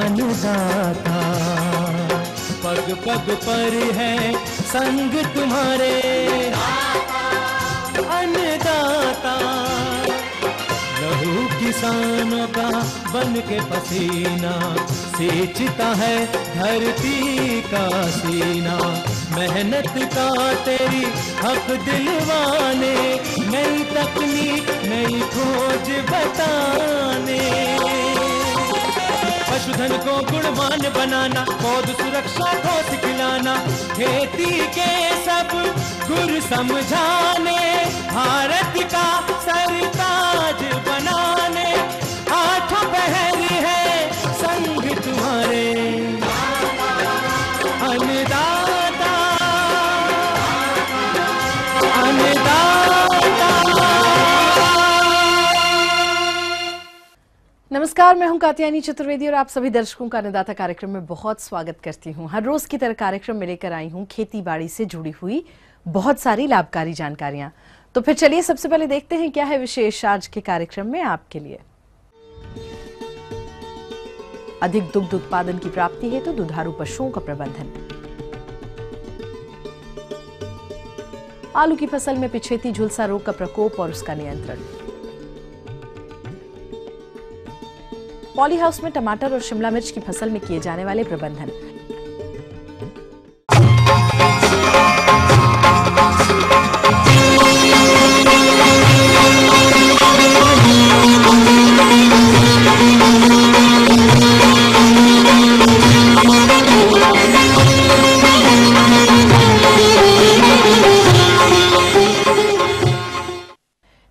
अन्नदाता। पग पग पर है संग तुम्हारे अन्नदाता। लहू किसानों का बन के पसीना सींचता है धरती का सीना। मेहनत का तेरी हक दिलवाने, नई तकनीक नई खोज बताने। पशुधन को गुणवान बनाना, पौध सुरक्षा को सिखलाना, खेती के सब गुर समझाने, भारत का सरताज बनाने। आठों पहर है संग तुम्हारे अन्नदाता अन्नदाता। नमस्कार, मैं हूं कात्यायनी चतुर्वेदी और आप सभी दर्शकों का अन्नदाता कार्यक्रम में बहुत स्वागत करती हूं। हर रोज की तरह कार्यक्रम में लेकर आई हूं खेती बाड़ी से जुड़ी हुई बहुत सारी लाभकारी जानकारियां। तो फिर चलिए सबसे पहले देखते हैं क्या है विशेष आज के कार्यक्रम में आपके लिए। अधिक दुग्ध उत्पादन की प्राप्ति हेतु दुधारू पशुओं का प्रबंधन। आलू की फसल में पिछेती झुलसा रोग का प्रकोप और उसका नियंत्रण। पॉली हाउस में टमाटर और शिमला मिर्च की फसल में किए जाने वाले प्रबंधन।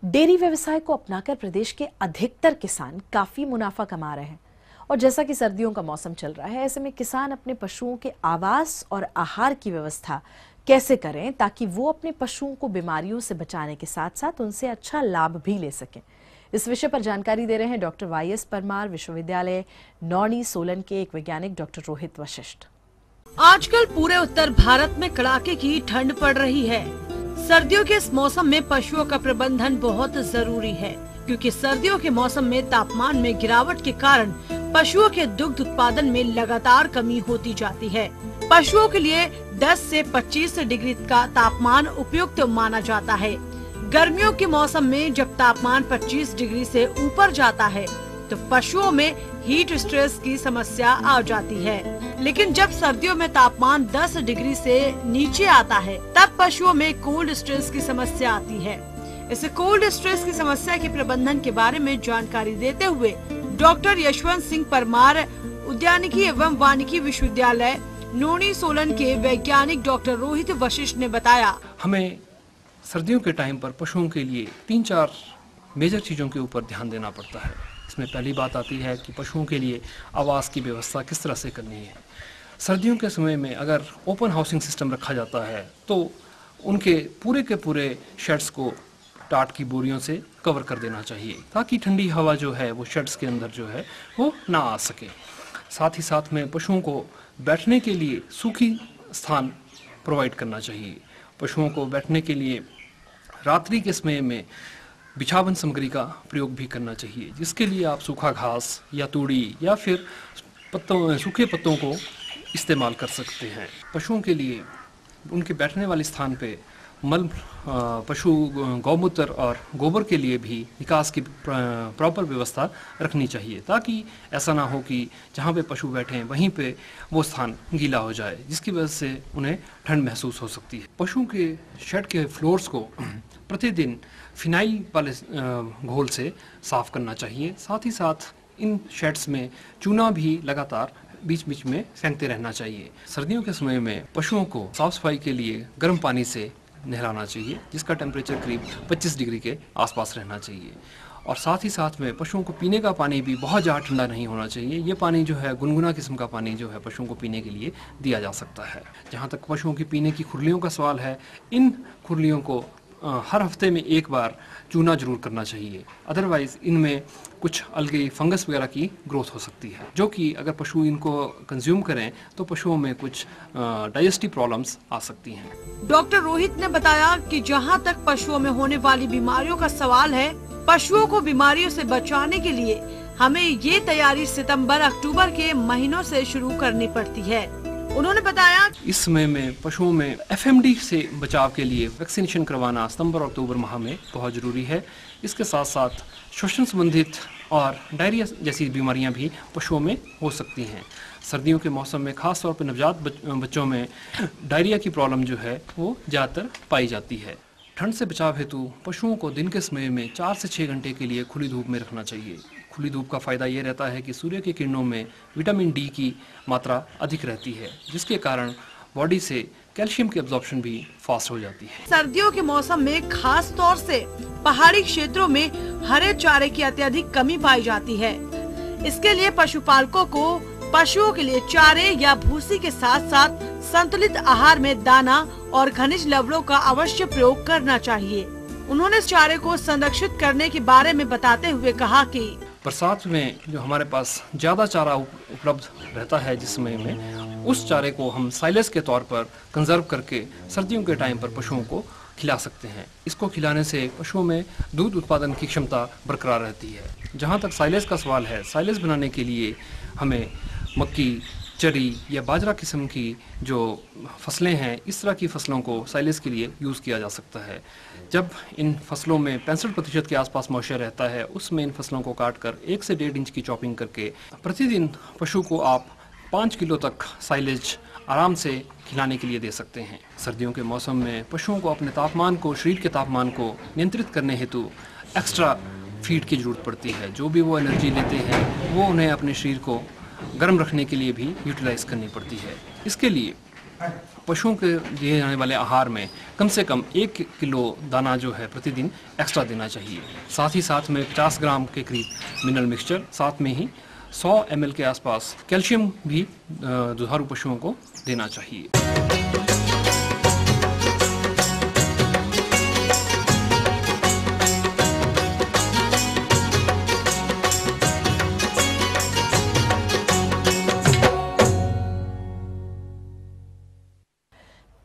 डेयरी व्यवसाय को अपनाकर प्रदेश के अधिकतर किसान काफी मुनाफा कमा रहे हैं। और जैसा कि सर्दियों का मौसम चल रहा है, ऐसे में किसान अपने पशुओं के आवास और आहार की व्यवस्था कैसे करें ताकि वो अपने पशुओं को बीमारियों से बचाने के साथ साथ उनसे अच्छा लाभ भी ले सकें। इस विषय पर जानकारी दे रहे हैं डॉक्टर वाई.एस. परमार, विश्वविद्यालय नौणी सोलन के एक वैज्ञानिक डॉक्टर रोहित वशिष्ठ। आजकल पूरे उत्तर भारत में कड़ाके की ठंड पड़ रही है। सर्दियों के इस मौसम में पशुओं का प्रबंधन बहुत जरूरी है, क्योंकि सर्दियों के मौसम में तापमान में गिरावट के कारण पशुओं के दुग्ध उत्पादन में लगातार कमी होती जाती है। पशुओं के लिए 10 से 25 डिग्री का तापमान उपयुक्त माना जाता है। गर्मियों के मौसम में जब तापमान 25 डिग्री से ऊपर जाता है तो पशुओं में हीट स्ट्रेस की समस्या आ जाती है। लेकिन जब सर्दियों में तापमान 10 डिग्री से नीचे आता है तब पशुओं में कोल्ड स्ट्रेस की समस्या आती है। इस कोल्ड स्ट्रेस की समस्या के प्रबंधन के बारे में जानकारी देते हुए डॉक्टर यशवंत सिंह परमार, उद्यानिकी एवं वानिकी विश्वविद्यालय नौणी सोलन के वैज्ञानिक डॉक्टर रोहित वशिष्ठ ने बताया, हमें सर्दियों के टाइम पर पशुओं के लिए 3-4 मेजर चीज़ों के ऊपर ध्यान देना पड़ता है। इसमें पहली बात आती है कि पशुओं के लिए आवास की व्यवस्था किस तरह से करनी है। सर्दियों के समय में अगर ओपन हाउसिंग सिस्टम रखा जाता है तो उनके पूरे के पूरे शेड्स को टाट की बोरियों से कवर कर देना चाहिए, ताकि ठंडी हवा जो है वो शेड्स के अंदर जो है वो ना आ सके। साथ ही साथ में पशुओं को बैठने के लिए सूखी स्थान प्रोवाइड करना चाहिए। पशुओं को बैठने के लिए रात्रि के समय में बिछावन सामग्री का प्रयोग भी करना चाहिए, जिसके लिए आप सूखा घास या तूड़ी या फिर सूखे पत्तों को इस्तेमाल कर सकते हैं। पशुओं के लिए उनके बैठने वाले स्थान पे मल पशु गौमूत्र और गोबर के लिए भी निकास की प्रॉपर व्यवस्था रखनी चाहिए, ताकि ऐसा ना हो कि जहाँ पे पशु बैठे हैं वहीं पे वो स्थान गीला हो जाए, जिसकी वजह से उन्हें ठंड महसूस हो सकती है। पशुओं के शेड के फ्लोर्स को प्रतिदिन फिनाइल वाले घोल से साफ करना चाहिए। साथ ही साथ इन शेड्स में चूना भी लगातार बीच बीच में फेंकते रहना चाहिए। सर्दियों के समय में पशुओं को साफ सफाई के लिए गर्म पानी से नहलाना चाहिए, जिसका टेम्परेचर करीब 25 डिग्री के आसपास रहना चाहिए। और साथ ही साथ में पशुओं को पीने का पानी भी बहुत ज़्यादा ठंडा नहीं होना चाहिए। ये पानी जो है गुनगुना किस्म का पानी जो है पशुओं को पीने के लिए दिया जा सकता है। जहाँ तक पशुओं की पीने की खुरलियों का सवाल है, इन खुरलियों को हर हफ्ते में एक बार चूना जरूर करना चाहिए, अदरवाइज इनमें कुछ अलगे फंगस वगैरह की ग्रोथ हो सकती है, जो कि अगर पशु इनको कंज्यूम करें तो पशुओं में कुछ डाइजेस्टिव प्रॉब्लम्स आ सकती हैं। डॉक्टर रोहित ने बताया कि जहां तक पशुओं में होने वाली बीमारियों का सवाल है, पशुओं को बीमारियों से बचाने के लिए हमें ये तैयारी सितंबर अक्टूबर के महीनों से शुरू करनी पड़ती है। उन्होंने बताया इस समय में पशुओं में FMD से बचाव के लिए वैक्सीनेशन करवाना सितंबर और अक्टूबर माह में बहुत ज़रूरी है। इसके साथ साथ श्वसन संबंधित और डायरिया जैसी बीमारियां भी पशुओं में हो सकती हैं। सर्दियों के मौसम में खास तौर पर नवजात बच्चों में डायरिया की प्रॉब्लम जो है वो ज़्यादातर पाई जाती है। ठंड से बचाव हेतु पशुओं को दिन के समय में 4 से 6 घंटे के लिए खुली धूप में रखना चाहिए। खुली धूप का फ़ायदा ये रहता है कि सूर्य की किरणों में विटामिन डी की मात्रा अधिक रहती है, जिसके कारण बॉडी से कैल्शियम की एब्जॉर्प्शन भी फास्ट हो जाती है। सर्दियों के मौसम में खास तौर से पहाड़ी क्षेत्रों में हरे चारे की अत्यधिक कमी पाई जाती है। इसके लिए पशुपालकों को पशुओं के लिए चारे या भूसी के साथ साथ संतुलित आहार में दाना और खनिज लवणों का अवश्य प्रयोग करना चाहिए। उन्होंने इस चारे को संरक्षित करने के बारे में बताते हुए कहा कि बरसात में जो हमारे पास ज़्यादा चारा उपलब्ध रहता है जिस समय में, उस चारे को हम साइलेज के तौर पर कंजर्व करके सर्दियों के टाइम पर पशुओं को खिला सकते हैं। इसको खिलाने से पशुओं में दूध उत्पादन की क्षमता बरकरार रहती है। जहाँ तक साइलेज का सवाल है, साइलेज बनाने के लिए हमें मक्की, चरी या बाजरा किस्म की जो फसलें हैं, इस तरह की फसलों को साइलेज के लिए यूज़ किया जा सकता है। जब इन फसलों में 65% के आसपास मॉइस्चर रहता है, उसमें इन फसलों को काटकर 1 से 1.5 इंच की चॉपिंग करके प्रतिदिन पशु को आप 5 किलो तक साइलेज आराम से खिलाने के लिए दे सकते हैं। सर्दियों के मौसम में पशुओं को अपने तापमान को, शरीर के तापमान को नियंत्रित करने हेतु एक्स्ट्रा फीड की ज़रूरत पड़ती है। जो भी वो एनर्जी लेते हैं वो उन्हें अपने शरीर को गर्म रखने के लिए भी यूटिलाइज करनी पड़ती है। इसके लिए पशुओं के दिए जाने वाले आहार में कम से कम 1 किलो दाना जो है प्रतिदिन एक्स्ट्रा देना चाहिए। साथ ही साथ में 50 ग्राम के करीब मिनरल मिक्सचर, साथ में ही 100 ml के आसपास कैल्शियम भी दुधारू पशुओं को देना चाहिए।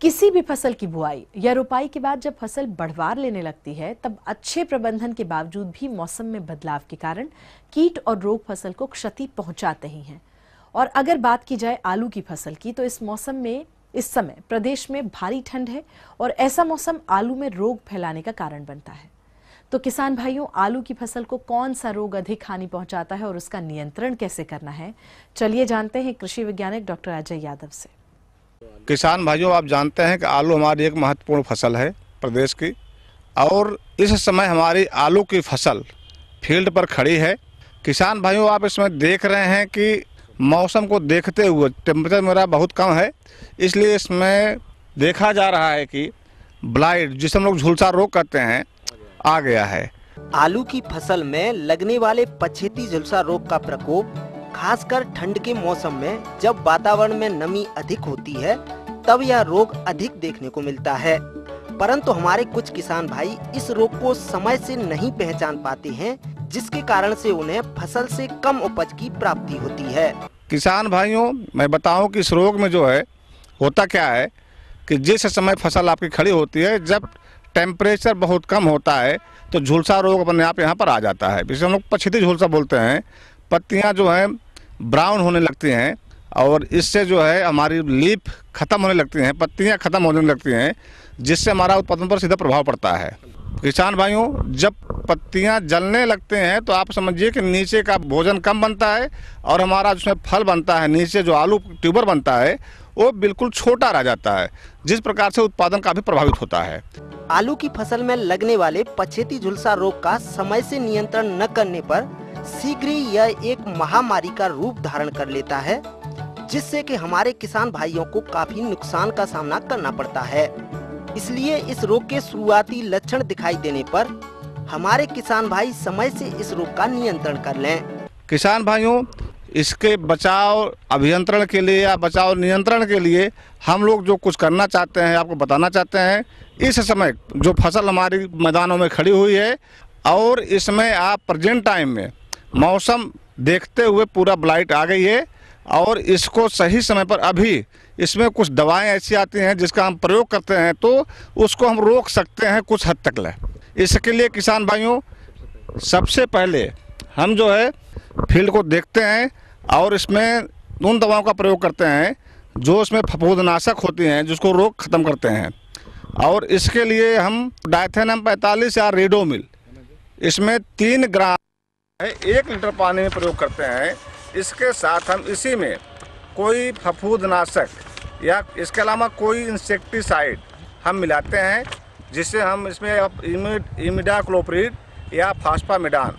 किसी भी फसल की बुआई या रोपाई के बाद जब फसल बढ़वार लेने लगती है, तब अच्छे प्रबंधन के बावजूद भी मौसम में बदलाव के कारण कीट और रोग फसल को क्षति पहुंचाते ही हैं। और अगर बात की जाए आलू की फसल की, तो इस मौसम में इस समय प्रदेश में भारी ठंड है और ऐसा मौसम आलू में रोग फैलाने का कारण बनता है। तो किसान भाइयों, आलू की फसल को कौन सा रोग अधिक हानि पहुंचाता है और उसका नियंत्रण कैसे करना है, चलिए जानते हैं कृषि वैज्ञानिक डॉक्टर अजय यादव से। किसान भाइयों, आप जानते हैं कि आलू हमारी एक महत्वपूर्ण फसल है प्रदेश की, और इस समय हमारी आलू की फसल फील्ड पर खड़ी है। किसान भाइयों, आप इसमें देख रहे हैं कि मौसम को देखते हुए टेम्परेचर मेरा बहुत कम है, इसलिए इसमें देखा जा रहा है कि ब्लाइट, जिसे हम लोग झुलसा रोग कहते हैं, आ गया है। आलू की फसल में लगने वाले पछेती झुलसा रोग का प्रकोप खासकर ठंड के मौसम में, जब वातावरण में नमी अधिक होती है, तब यह रोग अधिक देखने को मिलता है। परंतु हमारे कुछ किसान भाई इस रोग को समय से नहीं पहचान पाते हैं, जिसके कारण से उन्हें फसल से कम उपज की प्राप्ति होती है। किसान भाइयों, मैं बताऊं कि इस रोग में जो है होता क्या है कि जिस समय फसल आपकी खड़ी होती है, जब टेम्परेचर बहुत कम होता है तो झुलसा रोग अपने आप यहाँ पर आ जाता है। जिसे हम लोग पछेती झुलसा बोलते हैं। पत्तियाँ जो हैं ब्राउन होने लगती हैं और इससे जो है हमारी लीफ खत्म होने लगती हैं, पत्तियाँ खत्म होने लगती हैं, जिससे हमारा उत्पादन पर सीधा प्रभाव पड़ता है। किसान भाइयों, जब पत्तियाँ जलने लगते हैं तो आप समझिए कि नीचे का भोजन कम बनता है और हमारा जिसमें फल बनता है, नीचे जो आलू ट्यूबर बनता है, वो बिल्कुल छोटा रह जाता है, जिस प्रकार से उत्पादन काफी प्रभावित होता है। आलू की फसल में लगने वाले पछेती झुलसा रोग का समय से नियंत्रण न करने पर शीघ्र ही यह एक महामारी का रूप धारण कर लेता है, जिससे कि हमारे किसान भाइयों को काफी नुकसान का सामना करना पड़ता है। इसलिए इस रोग के शुरुआती लक्षण दिखाई देने पर हमारे किसान भाई समय से इस रोग का नियंत्रण कर लें। किसान भाइयों, इसके बचाव अभियंत्रण के लिए या बचाव नियंत्रण के लिए हम लोग जो कुछ करना चाहते हैं, आपको बताना चाहते हैं। इस समय जो फसल हमारी मैदानों में खड़ी हुई है और इसमें आप प्रेजेंट टाइम में मौसम देखते हुए पूरा ब्लाइट आ गई है और इसको सही समय पर अभी इसमें कुछ दवाएं ऐसी आती हैं जिसका हम प्रयोग करते हैं तो उसको हम रोक सकते हैं कुछ हद तक ले। इसके लिए किसान भाइयों, सबसे पहले हम जो है फील्ड को देखते हैं और इसमें उन दवाओं का प्रयोग करते हैं जो इसमें फफूंदनाशक होती हैं, जिसको रोग खत्म करते हैं। और इसके लिए हम डायथेनम 45 या रेडोमिल इसमें 3 ग्राम 1 लीटर पानी में प्रयोग करते हैं। इसके साथ हम इसी में कोई फफूंदनाशक या इसके अलावा कोई इंसेक्टिसाइड हम मिलाते हैं, जिससे हम इसमें इमिडाक्लोप्रिड या फास्फामिडान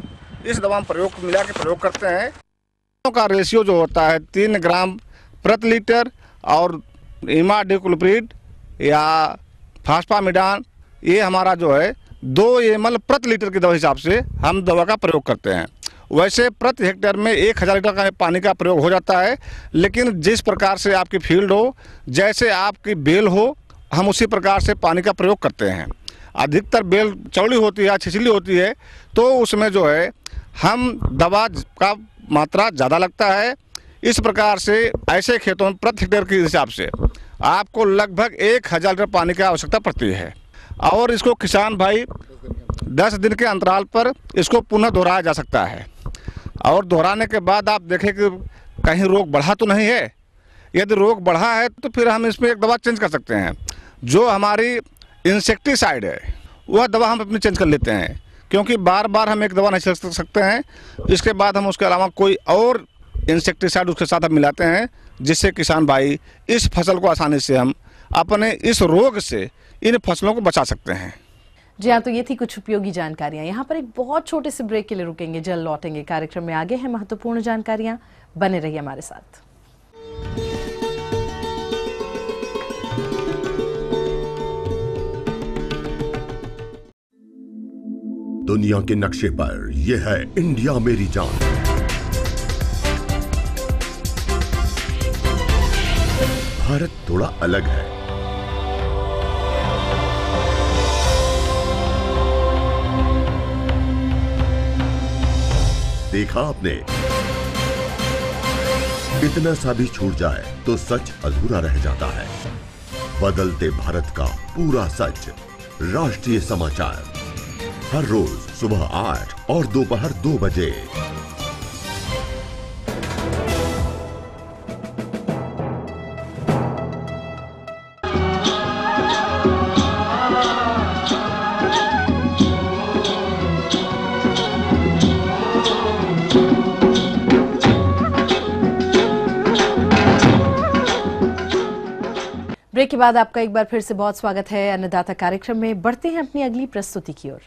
इस दवा में मिला के प्रयोग करते हैं। का रेशियो जो होता है 3 ग्राम प्रति लीटर और इमिडाक्लोप्रिड या फास्फामिडान ये हमारा जो है 2 ml प्रति लीटर की दवा हिसाब से हम दवा का प्रयोग करते हैं। वैसे प्रति हेक्टेयर में 1000 लीटर का पानी का प्रयोग हो जाता है, लेकिन जिस प्रकार से आपकी फील्ड हो, जैसे आपकी बेल हो, हम उसी प्रकार से पानी का प्रयोग करते हैं। अधिकतर बेल चौड़ी होती है, छिछली होती है, तो उसमें जो है हम दवा का मात्रा ज़्यादा लगता है। इस प्रकार से ऐसे खेतों में प्रति हेक्टेयर के हिसाब से आपको लगभग 1000 लीटर पानी की आवश्यकता पड़ती है। और इसको किसान भाई 10 दिन के अंतराल पर इसको पुनः दोहराया जा सकता है। और दोहराने के बाद आप देखें कि कहीं रोग बढ़ा तो नहीं है। यदि रोग बढ़ा है तो फिर हम इसमें एक दवा चेंज कर सकते हैं। जो हमारी इंसेक्टिसाइड है वह दवा हम अपनी चेंज कर लेते हैं, क्योंकि बार बार हम एक दवा नहीं छिड़क सकते हैं। इसके बाद हम उसके अलावा कोई और इंसेक्टिसाइड उसके साथ हम मिलाते हैं, जिससे किसान भाई इस फसल को आसानी से हम अपने इस रोग से इन फसलों को बचा सकते हैं। जी हाँ, तो ये थी कुछ उपयोगी जानकारियां। यहाँ पर एक बहुत छोटे से ब्रेक के लिए रुकेंगे, जल्द लौटेंगे। कार्यक्रम में आगे हैं महत्वपूर्ण जानकारियां, बने रहिए हमारे साथ। दुनिया के नक्शे पर यह है इंडिया मेरी जान। भारत थोड़ा अलग है। देखा आपने, इतना सा भी छूट जाए तो सच अधूरा रह जाता है। बदलते भारत का पूरा सच। राष्ट्रीय समाचार हर रोज सुबह 8 और दोपहर 2 बजे। ब्रेक के बाद आपका एक बार फिर से बहुत स्वागत है अन्नदाता कार्यक्रम में। बढ़ते हैं अपनी अगली प्रस्तुति की ओर।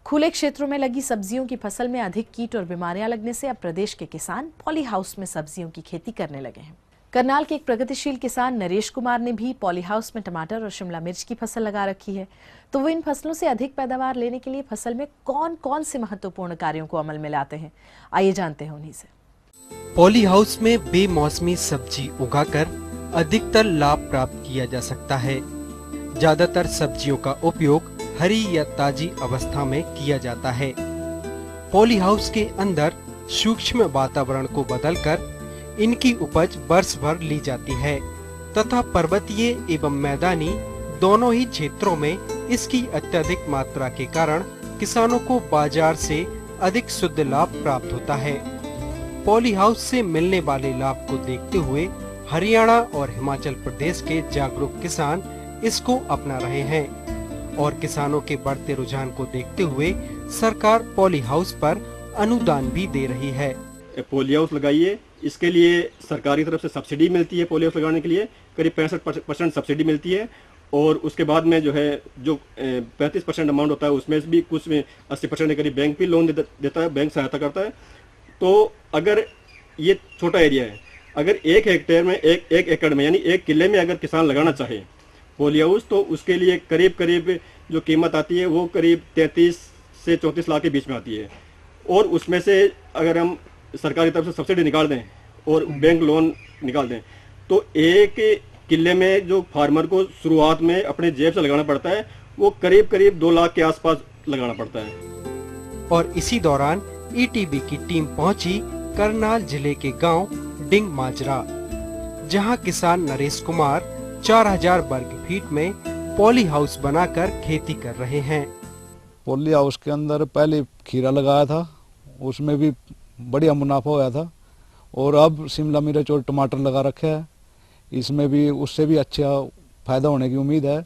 खुले क्षेत्रों में लगी सब्जियों की फसल में अधिक कीट और बीमारियां लगने से अब प्रदेश के किसान पॉली हाउस में सब्जियों की खेती करने लगे हैं। करनाल के एक प्रगतिशील किसान नरेश कुमार ने भी पॉली हाउस में टमाटर और शिमला मिर्च की फसल लगा रखी है। तो वो इन फसलों से अधिक पैदावार लेने के लिए फसल में कौन कौन से महत्वपूर्ण कार्यों को अमल में लाते हैं, आइए जानते हैं उन्हीं से। पॉली हाउस में बेमौसमी सब्जी उगाकर अधिकतर लाभ प्राप्त किया जा सकता है। ज्यादातर सब्जियों का उपयोग हरी या ताजी अवस्था में किया जाता है। पॉली हाउस के अंदर सूक्ष्म वातावरण को बदलकर इनकी उपज वर्ष भर ली जाती है तथा पर्वतीय एवं मैदानी दोनों ही क्षेत्रों में इसकी अत्यधिक मात्रा के कारण किसानों को बाजार से अधिक शुद्ध लाभ प्राप्त होता है। पॉली हाउस से मिलने वाले लाभ को देखते हुए हरियाणा और हिमाचल प्रदेश के जागरूक किसान इसको अपना रहे हैं और किसानों के बढ़ते रुझान को देखते हुए सरकार पॉली हाउस पर अनुदान भी दे रही है। पॉली हाउस लगाइए, इसके लिए सरकारी तरफ से सब्सिडी मिलती है। पॉली हाउस लगाने के लिए करीब 65% सब्सिडी मिलती है और उसके बाद में जो है जो 35% अमाउंट होता है उसमें भी कुछ 80% के करीब बैंक भी लोन देता है, बैंक सहायता करता है। तो अगर ये छोटा एरिया है, अगर 1 हेक्टेयर में 1 एकड़ में यानी 1 किले में अगर किसान लगाना चाहे पॉली हाउस, तो उसके लिए करीब जो कीमत आती है वो करीब 33 से 34 लाख के बीच में आती है। और उसमें से अगर हम सरकारी तरफ से सब्सिडी निकाल दें और बैंक लोन निकाल दें तो 1 किले में जो फार्मर को शुरुआत में अपने जेब से लगाना पड़ता है वो करीब 2 लाख के आसपास लगाना पड़ता है। और इसी दौरान ईटीबी की टीम पहुंची करनाल जिले के गांव डिंग माजरा, जहां किसान नरेश कुमार 4000 वर्ग फीट में पॉली हाउस बनाकर खेती कर रहे हैं। पॉली हाउस के अंदर पहले खीरा लगाया था, उसमें भी बढ़िया मुनाफा होया था, और अब शिमला मिर्च और टमाटर लगा रखे हैं, इसमें भी उससे भी अच्छा फायदा होने की उम्मीद है।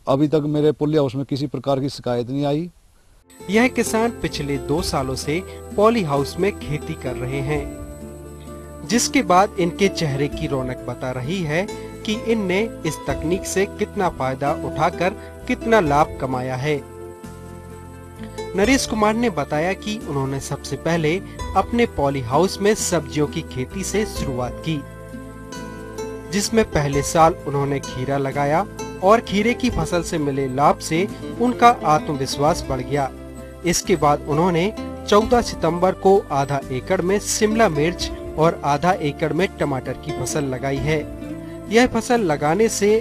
अभी तक मेरे पॉली हाउस में किसी प्रकार की शिकायत नहीं आई। यह किसान पिछले 2 सालों से पॉली हाउस में खेती कर रहे हैं, जिसके बाद इनके चेहरे की रौनक बता रही है कि इनने इस तकनीक से कितना फायदा उठाकर कितना लाभ कमाया है। नरेश कुमार ने बताया कि उन्होंने सबसे पहले अपने पॉली हाउस में सब्जियों की खेती से शुरुआत की, जिसमें पहले साल उन्होंने खीरा लगाया और खीरे की फसल से मिले लाभ से उनका आत्मविश्वास बढ़ गया। इसके बाद उन्होंने 14 सितंबर को आधा एकड़ में शिमला मिर्च और आधा एकड़ में टमाटर की फसल लगाई है। यह फसल लगाने से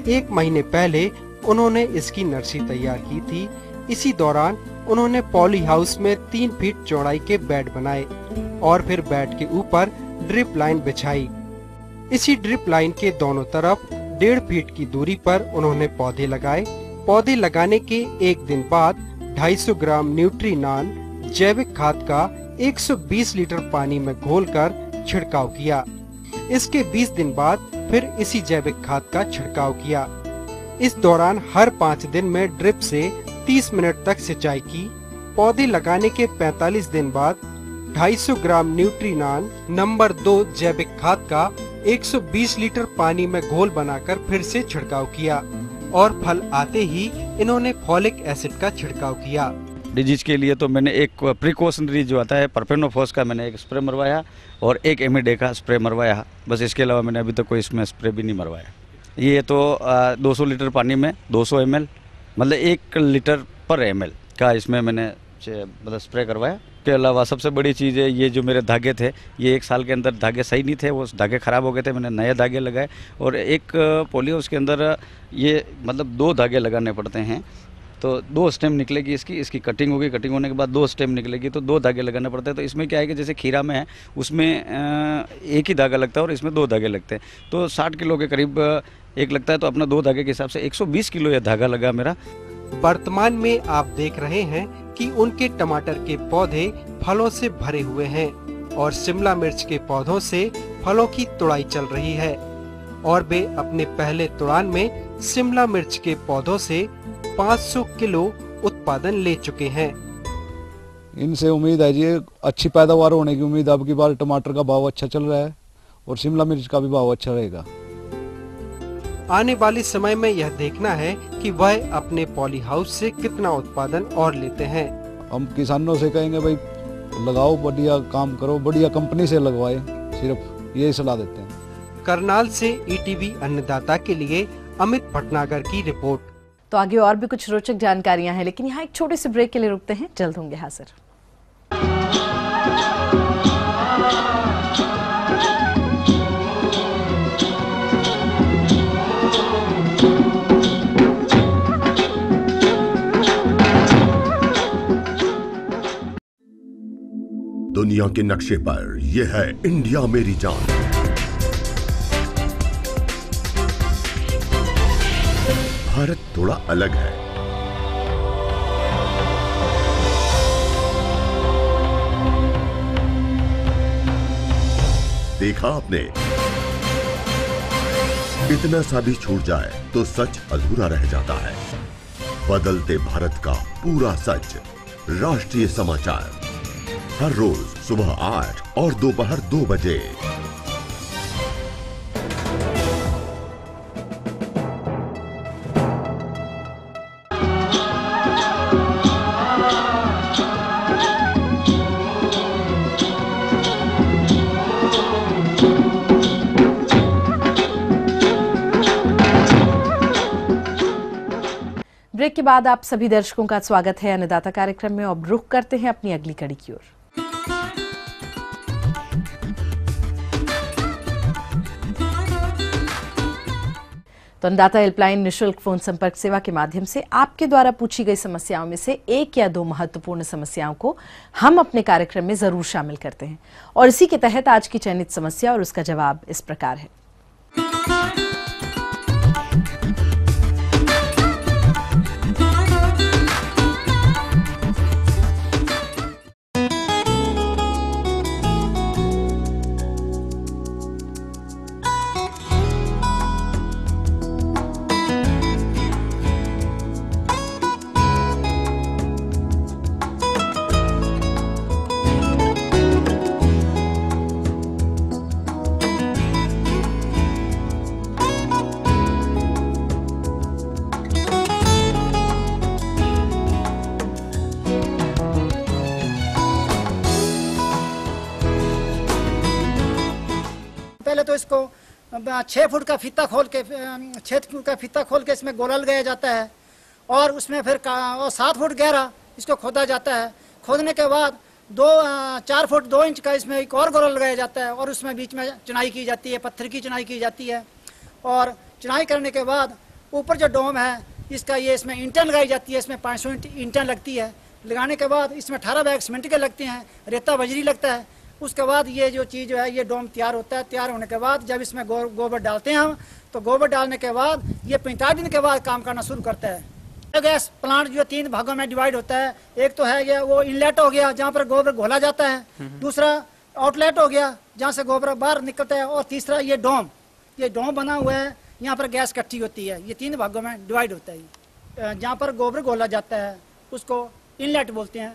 1 महीने पहले उन्होंने इसकी नर्सरी तैयार की थी। इसी दौरान उन्होंने पॉली हाउस में 3 फीट चौड़ाई के बेड बनाए और फिर बेड के ऊपर ड्रिप लाइन बिछाई। इसी ड्रिप लाइन के दोनों तरफ 1.5 फीट की दूरी पर उन्होंने पौधे लगाए। पौधे लगाने के 1 दिन बाद 250 ग्राम न्यूट्रीनान जैविक खाद का 120 लीटर पानी में घोलकर छिड़काव किया। इसके 20 दिन बाद फिर इसी जैविक खाद का छिड़काव किया। इस दौरान हर 5 दिन में ड्रिप से 30 मिनट तक सिंचाई की। पौधे लगाने के 45 दिन बाद 250 ग्राम न्यूट्रीनान नंबर 2 जैविक खाद का 120 लीटर पानी में घोल बनाकर फिर से छिड़काव किया और फल आते ही इन्होंने फॉलिक एसिड का छिड़काव किया। डिजीज के लिए तो मैंने एक प्रिकॉशनरी जो आता है परफेनोफॉस का मैंने एक स्प्रे मरवाया और एक एमिडे का स्प्रे मरवाया, बस इसके अलावा मैंने अभी तक कोई इसमें स्प्रे भी नहीं मरवाया। ये तो 200 लीटर पानी में 200 ml मतलब 1 लीटर पर ml का इसमें मैंने मतलब स्प्रे करवाया। के अलावा सबसे बड़ी चीज़ है ये जो मेरे धागे थे, ये 1 साल के अंदर धागे सही नहीं थे, वो धागे ख़राब हो गए थे, मैंने नए धागे लगाए और एक पॉली हाउस के अंदर ये मतलब 2 धागे लगाने पड़ते हैं, तो 2 स्टेम निकलेगी इसकी कटिंग होगी, कटिंग होने के बाद 2 स्टेम निकलेगी तो 2 धागे लगाने पड़ते हैं। तो इसमें क्या है कि जैसे खीरा में है उसमें 1 ही धागा लगता है और इसमें 2 धागे लगते हैं, तो 60 किलो के करीब एक लगता है, तो अपना 2 धागे के हिसाब से 120 किलो यह धागा लगा मेरा। वर्तमान में आप देख रहे हैं कि उनके टमाटर के पौधे फलों से भरे हुए हैं और शिमला मिर्च के पौधों से फलों की तुड़ाई चल रही है और वे अपने पहले तुड़ान में शिमला मिर्च के पौधों से 500 किलो उत्पादन ले चुके हैं। इनसे उम्मीद है जी अच्छी पैदावार होने की उम्मीद। अब की बार टमाटर का भाव अच्छा चल रहा है और शिमला मिर्च का भी भाव अच्छा रहेगा। आने वाले समय में यह देखना है कि वह अपने पॉली हाउस से कितना उत्पादन और लेते हैं। हम किसानों से कहेंगे भाई लगाओ, बढ़िया काम करो, बढ़िया कंपनी से लगवाए, सिर्फ यही सलाह देते हैं। करनाल से ईटीवी अन्नदाता के लिए अमित भटनागर की रिपोर्ट। तो आगे और भी कुछ रोचक जानकारियां हैं, लेकिन यहाँ एक छोटे से ब्रेक के लिए रुकते हैं, जल्द होंगे हाजिर। दुनिया के नक्शे पर यह है इंडिया मेरी जान। भारत थोड़ा अलग है। देखा आपने, इतना सा भी छूट जाए तो सच अधूरा रह जाता है। बदलते भारत का पूरा सच। राष्ट्रीय समाचार हर रोज सुबह 8 और दोपहर 2 बजे। ब्रेक के बाद आप सभी दर्शकों का स्वागत है अन्नदाता कार्यक्रम में। अब रुख करते हैं अपनी अगली कड़ी की ओर। तो अन्नदाता हेल्पलाइन निःशुल्क फोन संपर्क सेवा के माध्यम से आपके द्वारा पूछी गई समस्याओं में से 1 या 2 महत्वपूर्ण समस्याओं को हम अपने कार्यक्रम में जरूर शामिल करते हैं और इसी के तहत आज की चयनित समस्या और उसका जवाब इस प्रकार है। पहले तो इसको 6 फुट का फीता खोल के 6 फुट का फीता खोल के इसमें गोला लगाया जाता है और उसमें फिर 7 फुट गहरा इसको खोदा जाता है। खोदने के बाद 4 फुट 2 इंच का इसमें एक और गोला लगाया जाता है और उसमें बीच में चुनाई की जाती है, पत्थर की चुनाई की जाती है। और चुनाई करने के बाद ऊपर जो डोम है इसका ये इसमें ईंटें लगाई जाती है, इसमें 500 ईंटें लगती है। लगाने के बाद इसमें 18 बैग सीमेंट के लगते हैं, रेता बजरी लगता है। उसके बाद ये जो चीज़ जो है ये डोम तैयार होता है। तैयार होने के बाद जब इसमें गोबर डालते हैं हम, तो गोबर डालने के बाद ये 45 दिन के बाद काम करना शुरू करता है। गैस प्लांट जो 3 भागों में डिवाइड होता है। एक तो है ये वो इनलेट हो गया जहाँ पर गोबर घोला जाता है, दूसरा आउटलेट हो गया जहाँ से गोबर बाहर निकलता है, और तीसरा ये डोम बना हुआ है, यहाँ पर गैस इकट्ठी होती है। ये 3 भागों में डिवाइड होता है। जहाँ पर गोबर घोला जाता है उसको इनलेट बोलते हैं।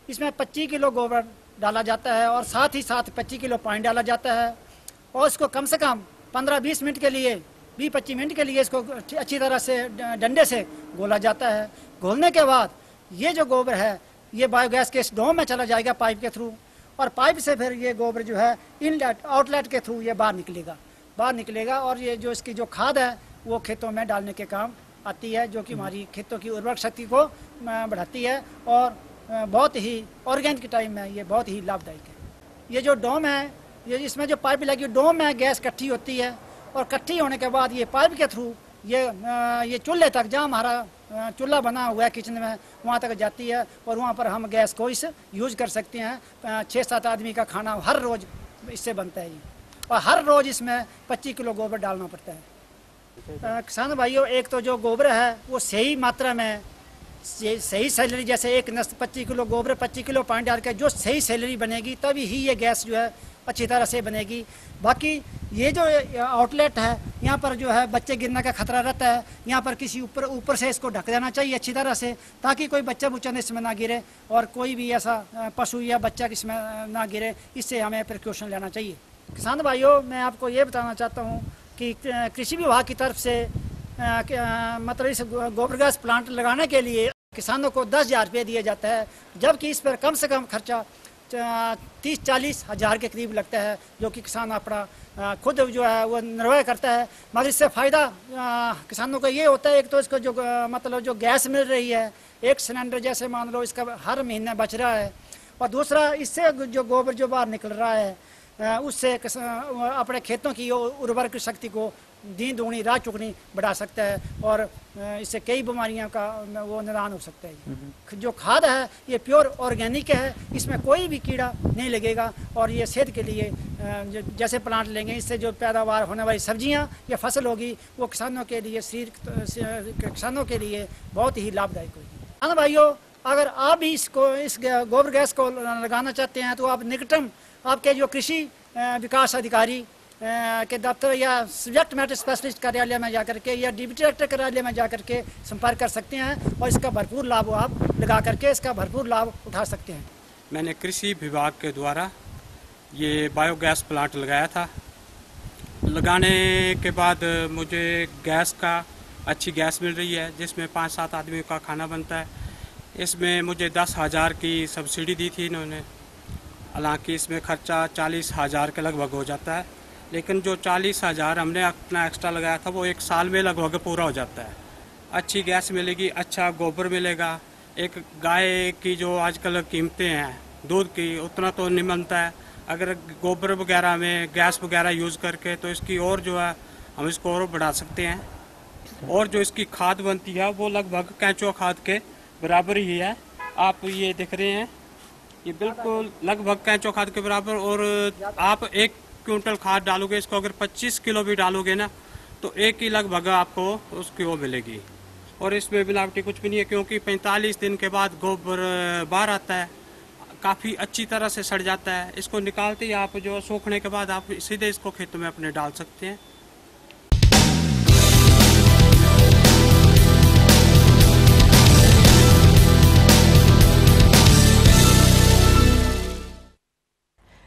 इसमें 25 किलो गोबर डाला जाता है और साथ ही साथ 25 किलो पानी डाला जाता है और इसको कम से कम 15-20 मिनट के लिए 20-25 मिनट के लिए इसको अच्छी तरह से डंडे से घोला जाता है। घोलने के बाद ये जो गोबर है ये बायोगैस के इस डोम में चला जाएगा पाइप के थ्रू, और पाइप से फिर ये गोबर जो है इनलेट आउटलेट के थ्रू ये बाहर निकलेगा और ये जो इसकी जो खाद है वो खेतों में डालने के काम आती है, जो कि हमारी खेतों की उर्वरक शक्ति को बढ़ाती है और बहुत ही ऑर्गेनिक टाइम में ये बहुत ही लाभदायक है। ये जो डोम है ये इसमें जो पाइप लगी डोम में गैस इकट्ठी होती है और इकट्ठी होने के बाद ये पाइप के थ्रू ये चूल्हे तक, जहाँ हमारा चूल्हा बना हुआ है किचन में, वहाँ तक जाती है और वहाँ पर हम गैस को इस यूज़ कर सकते हैं। 6-7 आदमी का खाना हर रोज़ इससे बनता है और हर रोज़ इसमें 25 किलो गोबर डालना पड़ता है। किसान भाइयों, एक तो जो गोबर है वो सही मात्रा में सही सैलरी, जैसे 25 किलो गोबर 25 किलो पानी डाल के जो सही सैलरी बनेगी तभी ही ये गैस जो है अच्छी तरह से बनेगी। बाकी ये जो आउटलेट है यहाँ पर जो है बच्चे गिरने का खतरा रहता है। यहाँ पर किसी ऊपर से इसको ढक देना चाहिए अच्छी तरह से, ताकि कोई बच्चा इसमें ना गिरे और कोई भी ऐसा पशु या बच्चा इसमें ना गिरे। इससे हमें प्रिकॉशन लेना चाहिए। किसान भाइयों, मैं आपको ये बताना चाहता हूँ कि कृषि विभाग की तरफ से मतलब इस गोबर गैस प्लांट लगाने के लिए किसानों को 10,000 रुपये दिया जाता है, जबकि इस पर कम से कम खर्चा 30-40 हज़ार के करीब लगता है, जो कि किसान अपना खुद जो है वो निर्वाह करता है। मगर इससे फ़ायदा किसानों को ये होता है, एक तो इसको जो मतलब जो गैस मिल रही है, एक सिलेंडर जैसे मान लो इसका हर महीने बच रहा है, और दूसरा इससे जो गोबर जो बाहर निकल रहा है उससे अपने खेतों की उर्वरक शक्ति को दिन दूनी रात चुगनी बढ़ा सकता है और इससे कई बीमारियों का वो निदान हो सकता है। जो खाद है ये प्योर ऑर्गेनिक है, इसमें कोई भी कीड़ा नहीं लगेगा और ये सेहत के लिए जैसे प्लांट लेंगे इससे जो पैदावार होने वाली सब्जियां या फसल होगी वो किसानों के लिए किसानों के लिए बहुत ही लाभदायक होगी। हाँ भाइयों, अगर आप भी इस गोबर गैस को लगाना चाहते हैं तो आप निकटतम आपके जो कृषि विकास अधिकारी के दफ्तर या सब्जेक्ट मैटर स्पेशलिस्ट कार्यालय में जाकर के या डिप्टी डायरेक्टर कार्यालय में जाकर के संपर्क कर सकते हैं और इसका भरपूर लाभ आप लगा करके इसका भरपूर लाभ उठा सकते हैं। मैंने कृषि विभाग के द्वारा ये बायोगैस प्लांट लगाया था। लगाने के बाद मुझे गैस का अच्छी गैस मिल रही है जिसमें 5-7 आदमियों का खाना बनता है। इसमें मुझे 10,000 की सब्सिडी दी थी इन्होंने। हालांकि इसमें खर्चा 40,000 के लगभग हो जाता है, लेकिन जो 40,000 हमने अपना एक्स्ट्रा लगाया था वो 1 साल में लगभग पूरा हो जाता है। अच्छी गैस मिलेगी, अच्छा गोबर मिलेगा। एक गाय की जो आजकल कीमतें हैं दूध की, उतना तो नहीं बनता है। अगर गोबर वगैरह में गैस वगैरह यूज़ करके तो इसकी और जो है हम इसको और बढ़ा सकते हैं। और जो इसकी खाद बनती है वो लगभग केंचुआ खाद के बराबर ही है। आप ये देख रहे हैं, ये बिल्कुल लगभग केंचुआ खाद के बराबर। और आप 1 क्विंटल खाद डालोगे, इसको अगर 25 किलो भी डालोगे ना तो एक ही लगभग आपको उसकी वो मिलेगी। और इसमें मिलावटी कुछ भी नहीं है, क्योंकि 45 दिन के बाद गोबर बाहर आता है, काफ़ी अच्छी तरह से सड़ जाता है। इसको निकालते ही आप जो सूखने के बाद आप सीधे इसको खेतों में अपने डाल सकते हैं।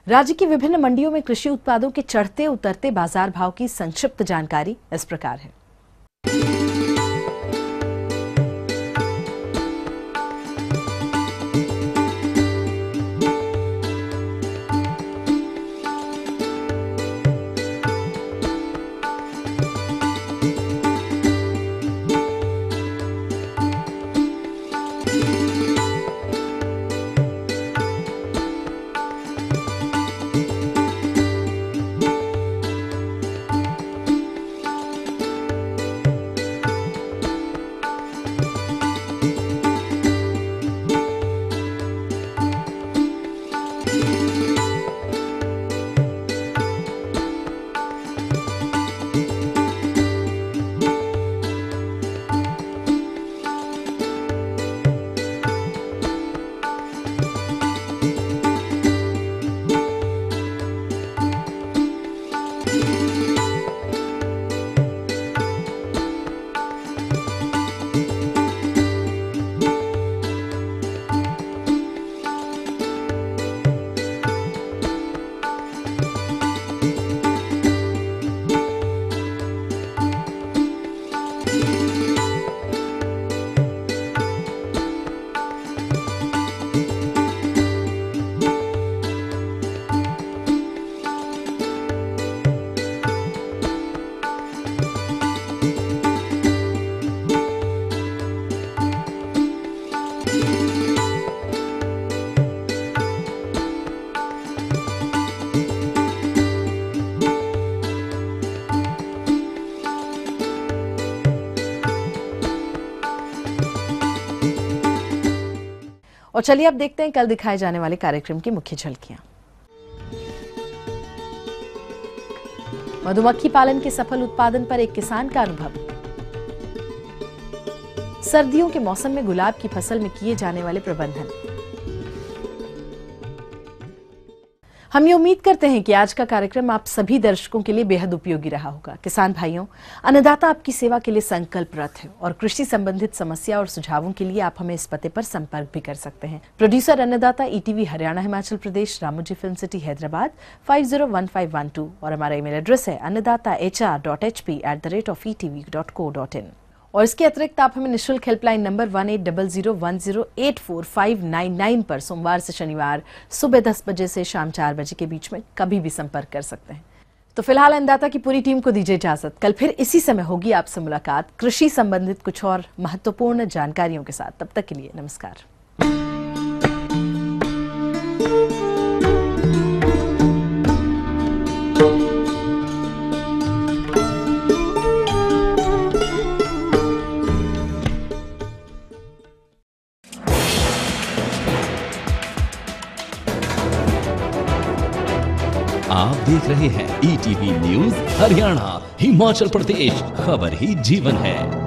राज्य की विभिन्न मंडियों में कृषि उत्पादों के चढ़ते उतरते बाजार भाव की संक्षिप्त जानकारी इस प्रकार है। और चलिए अब देखते हैं कल दिखाए जाने वाले कार्यक्रम की मुख्य झलकियां। मधुमक्खी पालन के सफल उत्पादन पर एक किसान का अनुभव। सर्दियों के मौसम में गुलाब की फसल में किए जाने वाले प्रबंधन। हम ये उम्मीद करते हैं कि आज का कार्यक्रम आप सभी दर्शकों के लिए बेहद उपयोगी रहा होगा। किसान भाइयों, अन्नदाता आपकी सेवा के लिए संकल्परत है और कृषि संबंधित समस्या और सुझावों के लिए आप हमें इस पते पर संपर्क भी कर सकते हैं। प्रोड्यूसर अन्नदाता, ETV Haryana Himachal Pradesh, Ramoji film city Hyderabad 501512 और हमारा ईमेल एड्रेस है annadaata.hp@etv.co.in। और इसके अतिरिक्त आप हमें निःशुल्क हेल्पलाइन नंबर 180010845999 पर सोमवार से शनिवार सुबह 10 बजे से शाम 4 बजे के बीच में कभी भी संपर्क कर सकते हैं। तो फिलहाल अन्नदाता की पूरी टीम को दीजिए इजाजत। कल फिर इसी समय होगी आपसे मुलाकात कृषि संबंधित कुछ और महत्वपूर्ण जानकारियों के साथ। तब तक के लिए नमस्कार। आप देख रहे हैं ETV न्यूज हरियाणा हिमाचल प्रदेश, खबर ही जीवन है।